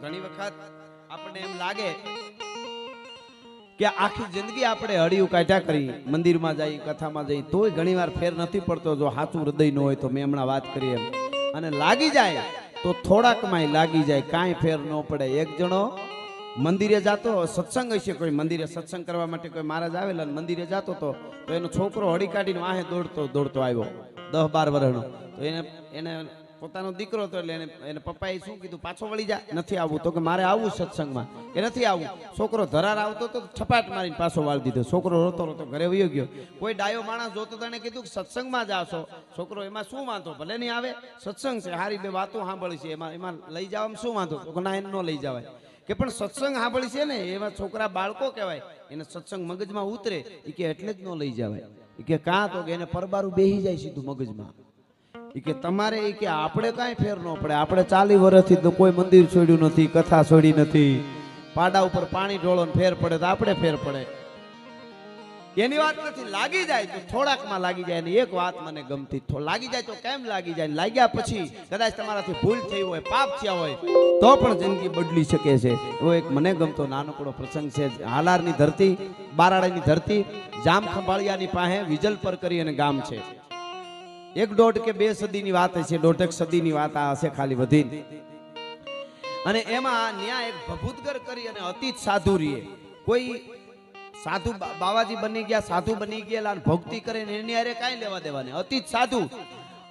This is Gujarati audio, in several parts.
ઘણી વખત આપણને એમ લાગે કે આખી જિંદગી આપણે હળિયું કાઢ્યા કરી, મંદિરમાં જઈ, કથામાં જઈ, તોય ઘણીવાર ફેર નથી પડતો. જો સાચું હૃદય ન હોય તો મેં હમણાં વાત કરી એમ, અને લાગી જાય તો થોડાકમાંય લાગી જાય, કાંઈ ફેર ન પડે. એક જણો મંદિરે જાતો, સત્સંગ હશે કોઈ મંદિરે, સત્સંગ કરવા માટે કોઈ મહારાજ આવેલા, મંદિરે જાતો તો એનો છોકરો હળી કાઢીને વાહે દોડતો આવ્યો 10-12 વર્ષનો. તો એને પોતાનો દીકરો હતો, એટલે એને પપ્પાએ શું કીધું, પાછો વળી જા, નથી આવવું. તો કે મારે આવવું સત્સંગમાં, કે નથી આવવું. છોકરો ધરાર આવતો તો છપાટ મારીને પાછો વાળી દીધો. છોકરો રોતો રોતો ઘરે વયો ગયો. કોઈ ડાયો માણસ જોતો તેને કીધું કે સત્સંગમાં જાશો. છોકરો એમાં શું વાંધો, ભલે નહીં આવે, સત્સંગ છે, હારી બે વાતો સાંભળી છે, એમાં લઈ જવામાં શું વાંધો. તો ના, એને ન લઈ જવાય. કે પણ સત્સંગ સાંભળી છે ને, એવા છોકરા બાળકો કહેવાય, એને સત્સંગ મગજમાં ઉતરે, એ કે એટલે જ ન લઈ જવાય. એ કે કાં તો કે એને પરબારું બેહી જાય સીધું મગજમાં. એ કે તમારે એ કે આપણે કાંઈ ફેર ન પડે, આપણે 40 વર્ષથી તો કોઈ મંદિર છોડ્યું નથી, કથા છોડી નથી, પાડા ઉપર પાણી ઢોળો ને ફેર પડે તો આપણે ફેર પડે. એની વાત નથી. લાગી જાય તો થોડાકમાં લાગી જાય. અને એક વાત મને ગમતી, લાગી જાય તો કેમ લાગી જાય, લાગ્યા પછી કદાચ તમારાથી ભૂલ થઈ હોય, પાપ થયા હોય, તો પણ જિંદગી બદલી શકે છે. એવો એક મને ગમતો નાનકડો પ્રસંગ છે. હાલારની ધરતી, બારાડાની ધરતી, જામ ખંભાળિયાની પાસે વિજલપર કરી અને ગામ છે. 1-1.5 કે 2 સદીની વાત છે, 1.5 સદીની વાત આ હશે ખાલી વધીને. અને એમાં ન્યા એક ભભૂતગર કરી અને અતીત સાધુ રીએ. કોઈ સાધુ બાવાજી બની ગયા, સાધુ બની ગયેલા, ભક્તિ કરે ને એની હારે કાંઈ લેવા દેવા નહીં. અતીત સાધુ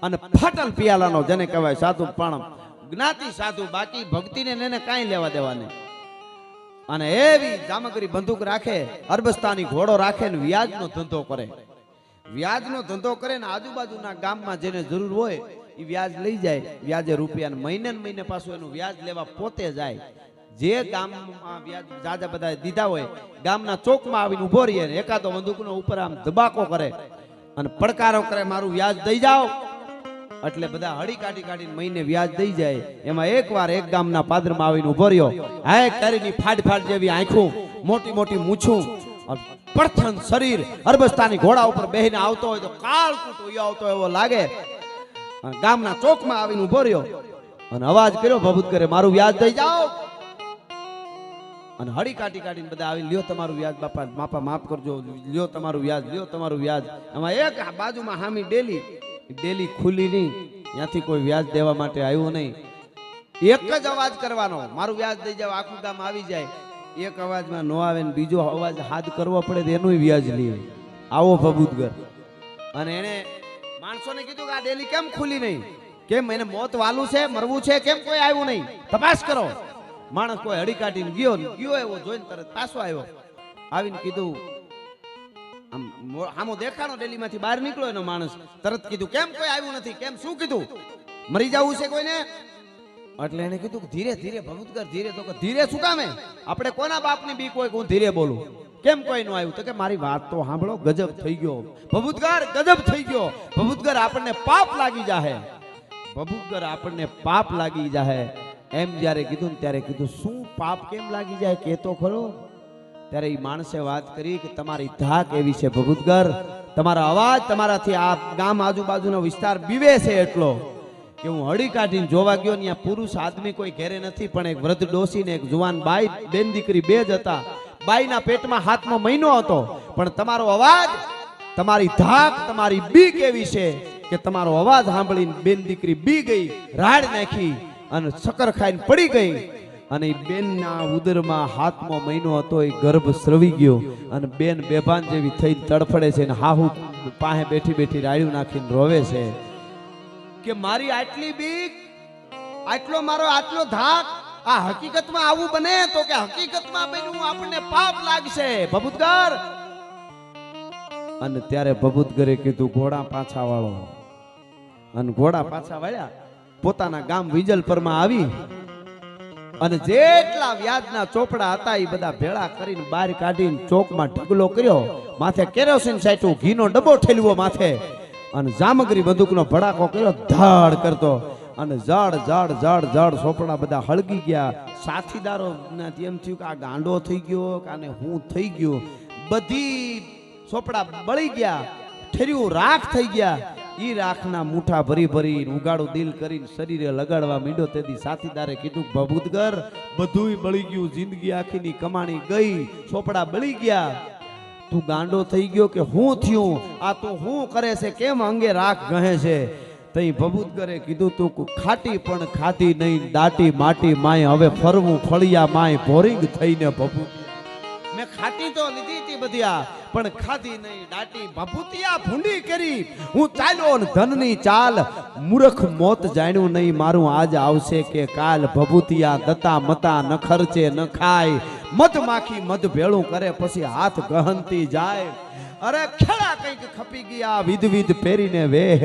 અને ફાટલ પિયાલાનો જેને કહેવાય સાધુ, પણ જ્ઞાતિ સાધુ, બાકી ભક્તિને એને કાંઈ લેવા દેવા નહીં. અને એવી જામગરી બંદૂક રાખે, અરબસ્તાની ઘોડો રાખે ને વ્યાજનો ધંધો કરે. વ્યાજનો ધંધો કરે ને આજુબાજુના ગામમાં જેને જરૂર હોય એ વ્યાજ લઈ જાય, વ્યાજે રૂપિયા. મહિને ને મહિને પાછું એનું વ્યાજ લેવા પોતે જાય. જે ગામમાં વ્યાજ જાજા બધા દીધા હોય, ગામના ચોકમાં આવીને ઉભો રહીએ, એકાદો બંદૂકનો ઉપર આમ ધબાકો કરે અને પડકારો કરે, મારું વ્યાજ દઈ જાઓ. એટલે બધા હળી કાઢીને મહિને વ્યાજ દઈ જાય. એમાં એકવાર એક ગામના પાદરમાં આવીને ઉભો રહ્યો, હાય કરીની ફાડ જેવી આંખું, મોટી મોટી મૂછું, પડથન શરીર, અરબસ્તાની ઘોડા ઉપર બેહીને આવતો હોય તો કાળકૂટ આવતો એવો લાગે. ગામના ચોકમાં આવીને ઉભો રહ્યો અને અવાજ કર્યો, ભભૂત કરે, મારું વ્યાજ દઈ જાઓ. અને હળી કાઢીને બધા આવી, લ્યો તમારું વ્યાજ, બાપા માપા માફ કરજો, લ્યો તમારું વ્યાજ, લ્યો તમારું વ્યાજ. એમાં એક બાજુમાં હામી ડેલી ખુલી નહીં, ત્યાંથી કોઈ વ્યાજ દેવા માટે આવ્યું નહીં. એક જ અવાજ કરવાનો, મારું વ્યાજ દઈ જાવ. આખું ગામ આવી જાય. એક અવાજમાં નો આવે ને બીજો અવાજ હાથ કરવો પડે તો એનું વ્યાજ લે. આવો ભભૂતગર. અને એને માણસોને કીધું કે આ ડેલી કેમ ખુલી નહીં, કેમ એને મોત વાલું છે, મરવું છે, કેમ કોઈ આવ્યું નહીં, તપાસ કરો. માણસ કોઈ હળી કાઢીને ગયો એવો જોઈને તરત પાછો આવ્યો. આવીને કીધું, આમ આમો દેખાણો ડેલીમાંથી બહાર નીકળ્યો એનો માણસ. તરત કીધું, કેમ કોઈ આવ્યું નથી, કેમ શું કીધું, મરી જવું છે કોઈને? એટલે એને કીધું ધીરે ભભૂતગર ધીરે. તો કે ધીરે શું કામે, આપણે કોના બાપની બીક હોય કે હું ધીરે બોલું, કેમ કોઈ નું આવ્યું? તો કે મારી વાત તો સાંભળો, ગજબ થઈ ગયો ભભૂતગર, ગજબ થઈ ગયો ભભૂતગર, આપણને પાપ લાગી જાહે. ભભૂતગર, આપણને પાપ લાગી જાહે. એમ જ્યારે કીધું ને ત્યારે કીધું, શું પાપ કેમ લાગી જાય, કેતો ખરો. ત્યારે એ માણસે વાત કરી કે તમારી ધાક એવી છે ભભૂતગર, તમારો અવાજ, તમારાથી આ ગામ આજુબાજુનો વિસ્તાર બીવે છે એટલો કે હું હળી કાઢીને જોવા ગયો ને પુરુષ આદમી કોઈ ઘેરે નથી, પણ એક વૃદ્ધ ડોસી ને એક જુવાન બાઈ, બેન દીકરી બે જ હતા. બાઈના પેટમાં 7મો મહિનો હતો. પણ તમારો અવાજ, તમારી ધાક, તમારી બીક એવી છે કે તમારો અવાજ સાંભળીને બેન દીકરી બી ગઈ, રાડ નાખી અને શક્કર ખાઈને પડી ગઈ. અને એ બેનના ઉદરમાં 7મો મહિનો હતો, એ ગર્ભ સ્રવી ગયો અને બેન બેભાન જેવી થઈ તડફડે છે ને હાહુ પાસે બેઠી રાડ્યું નાખીને રોવે છે કે મારી આટલી બીક, આટલો મારો આટલો ધાક, આ હકીકતમાં આવું બને તો કે હકીકતમાં બન્યું આપણને પાપ લાગશે ભભૂતગર. અને ત્યારે ભભૂતગરે કીધું, ઘોડા પાછા વાળો. અને ઘોડા પાછા વાળ્યા. પોતાના ગામ વિજલપરમાં આવી અને જેટલા વ્યાજના ચોપડા હતા એ બધા ભેળા કરીને બહાર કાઢીને ચોકમાં ઢગલો કર્યો. માથે કેરોસીન સાઈટું, ઘીનો ડબ્બો ઠેલવો માથે, અને જામગરી બંદૂકનો ભડાકો કર્યો ધાડ કરતો. અને જડ સોપડા બધા હળગી ગયા. સાથીદારો એમ થયું કે આ ગાંડો થઈ ગયો કે આને હું થઈ ગયો. બધી સોપડા બળી ગયા, ઠેર્યું રાખ થઈ ગયા. ઈ રાખના મુઠ્ઠા ભરી ભરી ઉગાડું દિલ કરીને શરીરે લગાડવા માંડ્યો તેથી સાથીદારે કીધું ભભૂતગર બધુંય બળી ગયું, જિંદગી આખીની કમાણી ગઈ, ચોપડા બળી ગયા, તું ગાંડો થઈ ગયો કે હું થયું? આ તું હું કરે છે? કેમ અંગે રાખ ગહે છે? તઈ ભભૂતગરે કીધું તું ખાટી પણ ખાતી નહીં, દાટી માટી માય, હવે ફરવું ફળિયા માય, બોરિંગ થઈને ભભૂત મેં ખાટી તો લીધી હતી બધિયા પણ ખાધી નહીં, દાટી ભભૂતિયા ભૂંડી કરી, હું ચાલ્યો ને ધનની ચાલ, મૂર્ખ મોત જાણ્યું નહીં મારું આજ આવશે કે કાલ, ભભૂતિયા દતા મતા ન ખર્ચે ન ખાય, મધ માખી મધ ભેળું કરે પછી હાથ ગહનતી જાય, અરે ખેડા કંઈક ખપી ગયા વિધ વિધ પહેરીને વેહ,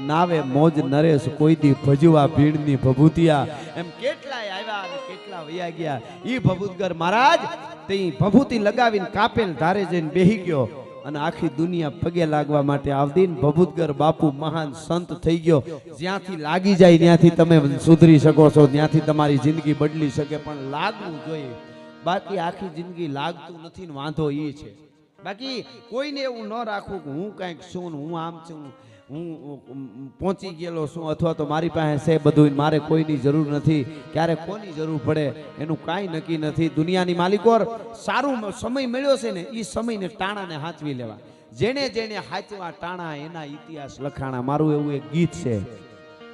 નાવે મોજ નરેશ કોઈ દી ભજવા ભીડની ભભૂતિયા, એમ કેટલાય આવ્યા અને કેટલા વયા ગયા. ઈ ભભૂતગર મહારાજ તે ભભૂતિ લગાવીને કાપેલ ધારે જઈને બેહી ગયો અને આખી દુનિયા પગે લાગવા માટે આવતી. ભભૂતગર બાપુ મહાન સંત થઈ ગયો. જ્યાંથી લાગી જાય ત્યાંથી તમે સુધરી શકો છો, ત્યાંથી તમારી જિંદગી બદલી શકે, પણ લાગવું જોઈએ. બાકી આખી જિંદગી લાગતું નથી ને વાંધો એ છે. બાકી કોઈને એવું ન રાખવું કે હું કંઈક છું, હું આમ છું, હું પહોંચી ગયેલો છું, અથવા તો મારી પાસે છે બધું, મારે કોઈની જરૂર નથી. ક્યારે કોની જરૂર પડે એનું કાંઈ નક્કી નથી. દુનિયાની માલિકોર સારું સમય મળ્યો છે ને એ સમયને ટાણાને હાચવી લેવા. જેણે જેણે હાચવા ટાણા એના ઇતિહાસ લખાણા. મારું એવું એક ગીત છે.